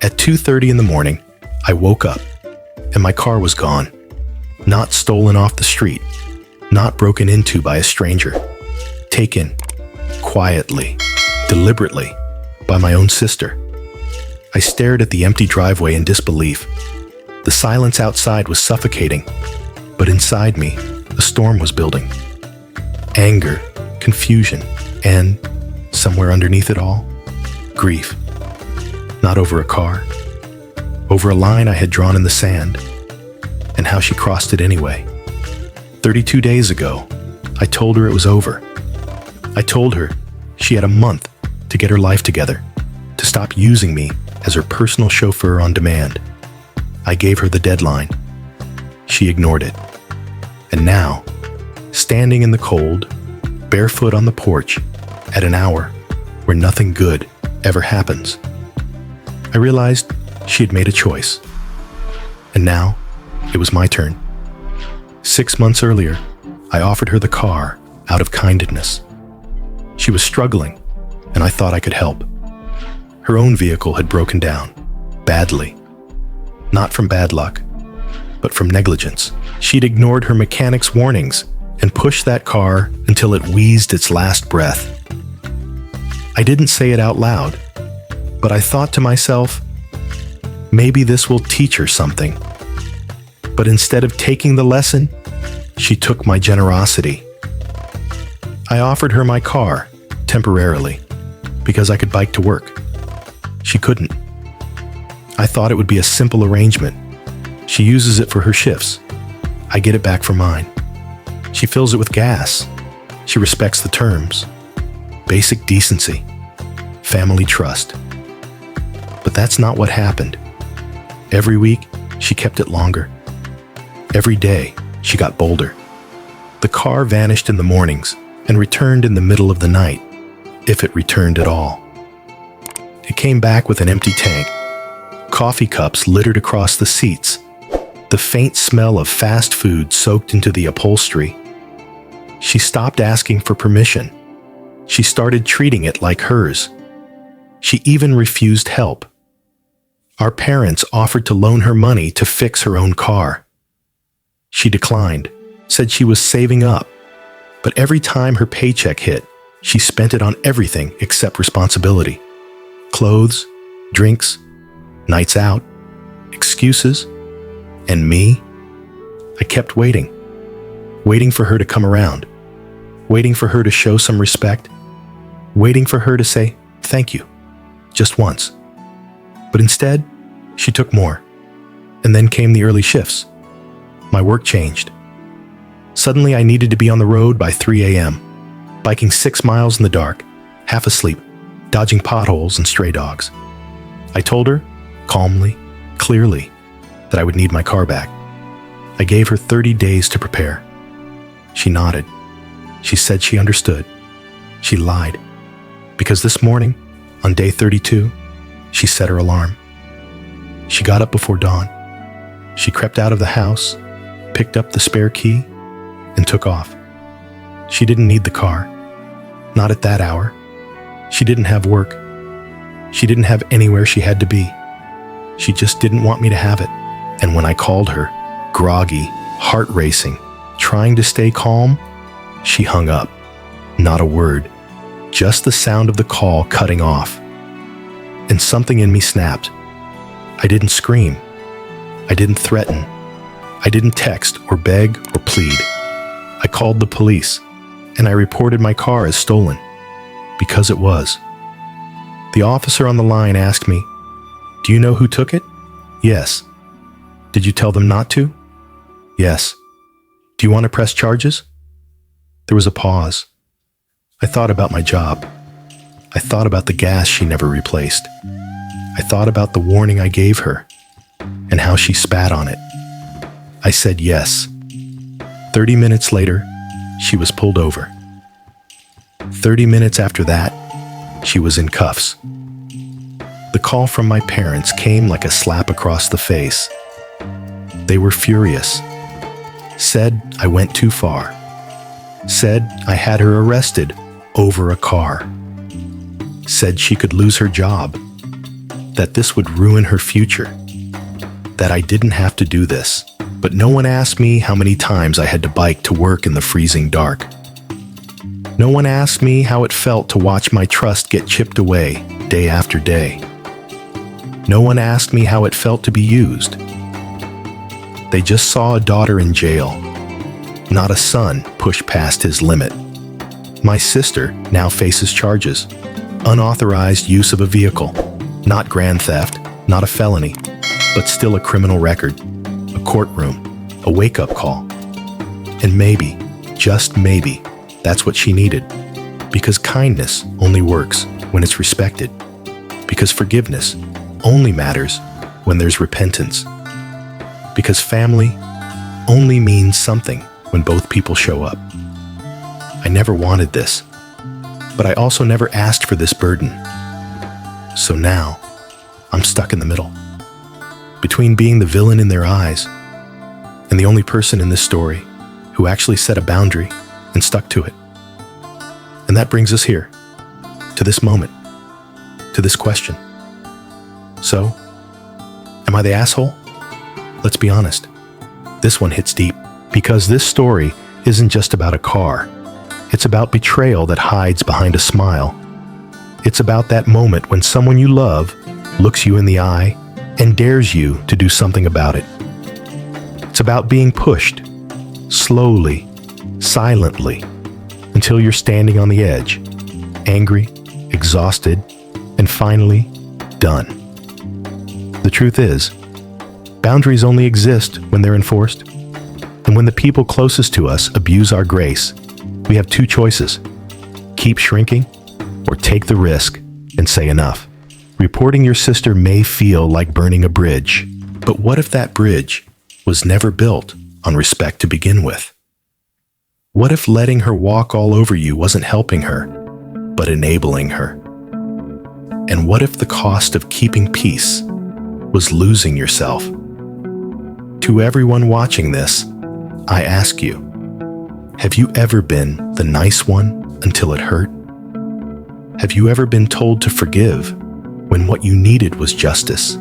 At 2:30 in the morning, I woke up, and my car was gone. Not stolen off the street, not broken into by a stranger. Taken, quietly, deliberately, by my own sister. I stared at the empty driveway in disbelief. The silence outside was suffocating, but inside me, a storm was building. Anger, confusion, and, somewhere underneath it all, grief. Not over a car, over a line I had drawn in the sand, and how she crossed it anyway. 32 days ago, I told her it was over. I told her she had a month to get her life together, to stop using me as her personal chauffeur on demand. I gave her the deadline. She ignored it. And now, standing in the cold, barefoot on the porch, at an hour where nothing good ever happens, I realized she had made a choice. And now, it was my turn. 6 months earlier, I offered her the car out of kindness. She was struggling, and I thought I could help. Her own vehicle had broken down, badly. Not from bad luck, but from negligence. She'd ignored her mechanic's warnings and pushed that car until it wheezed its last breath. I didn't say it out loud, but I thought to myself, maybe this will teach her something. But instead of taking the lesson, she took my generosity. I offered her my car, temporarily, because I could bike to work. She couldn't. I thought it would be a simple arrangement. She uses it for her shifts. I get it back for mine. She fills it with gas. She respects the terms. Basic decency. Family trust. But that's not what happened. Every week, she kept it longer. Every day, she got bolder. The car vanished in the mornings and returned in the middle of the night, if it returned at all. It came back with an empty tank, coffee cups littered across the seats, the faint smell of fast food soaked into the upholstery. She stopped asking for permission. She started treating it like hers. She even refused help. Our parents offered to loan her money to fix her own car. She declined, said she was saving up, but every time her paycheck hit, she spent it on everything except responsibility. Clothes, drinks, nights out, excuses, and me. I kept waiting for her to come around, waiting for her to show some respect, waiting for her to say thank you, just once. But instead, she took more. And then came the early shifts. My work changed. Suddenly, I needed to be on the road by 3 a.m., biking 6 miles in the dark, half asleep, dodging potholes and stray dogs. I told her, calmly, clearly, that I would need my car back. I gave her 30 days to prepare. She nodded. She said she understood. She lied. Because this morning, on day 32, she set her alarm. She got up before dawn. She crept out of the house, picked up the spare key, and took off. She didn't need the car. Not at that hour. She didn't have work. She didn't have anywhere she had to be. She just didn't want me to have it. And when I called her, groggy, heart racing, trying to stay calm, she hung up. Not a word. Just the sound of the call cutting off. And something in me snapped. I didn't scream. I didn't threaten. I didn't text or beg or plead. I called the police, and I reported my car as stolen, because it was. The officer on the line asked me, "Do you know who took it?" "Yes." "Did you tell them not to?" "Yes." "Do you want to press charges?" There was a pause. I thought about my job. I thought about the gas she never replaced. I thought about the warning I gave her and how she spat on it. I said yes. 30 minutes later, she was pulled over. 30 minutes after that, she was in cuffs. The call from my parents came like a slap across the face. They were furious. Said I went too far. Said I had her arrested over a car. Said she could lose her job. that this would ruin her future, that I didn't have to do this. But no one asked me how many times I had to bike to work in the freezing dark. No one asked me how it felt to watch my trust get chipped away day after day. No one asked me how it felt to be used. They just saw a daughter in jail, not a son push past his limit. My sister now faces charges. Unauthorized use of a vehicle, not grand theft, not a felony, but still a criminal record, a courtroom, a wake-up call. And maybe, just maybe, that's what she needed. Because kindness only works when it's respected. Because forgiveness only matters when there's repentance. Because family only means something when both people show up. I never wanted this, but I also never asked for this burden. So now, I'm stuck in the middle. Between being the villain in their eyes and the only person in this story who actually set a boundary and stuck to it. And that brings us here, to this moment, to this question. So, am I the asshole? Let's be honest. This one hits deep, because this story isn't just about a car. It's about betrayal that hides behind a smile. It's about that moment when someone you love looks you in the eye and dares you to do something about it. It's about being pushed, slowly, silently, until you're standing on the edge, angry, exhausted, and finally, done. The truth is, boundaries only exist when they're enforced. And when the people closest to us abuse our grace, we have two choices: keep shrinking or take the risk and say enough. Reporting your sister may feel like burning a bridge, but what if that bridge was never built on respect to begin with? What if letting her walk all over you wasn't helping her, but enabling her? And what if the cost of keeping peace was losing yourself? To everyone watching this, I ask you, have you ever been the nice one until it hurt? Have you ever been told to forgive when what you needed was justice?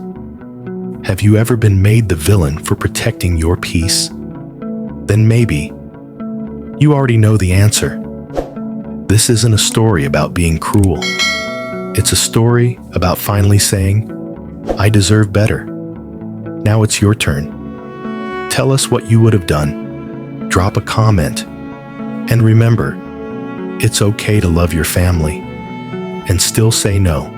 Have you ever been made the villain for protecting your peace? Then maybe you already know the answer. This isn't a story about being cruel. It's a story about finally saying, I deserve better. Now it's your turn. Tell us what you would have done. Drop a comment. And remember, it's okay to love your family and still say no.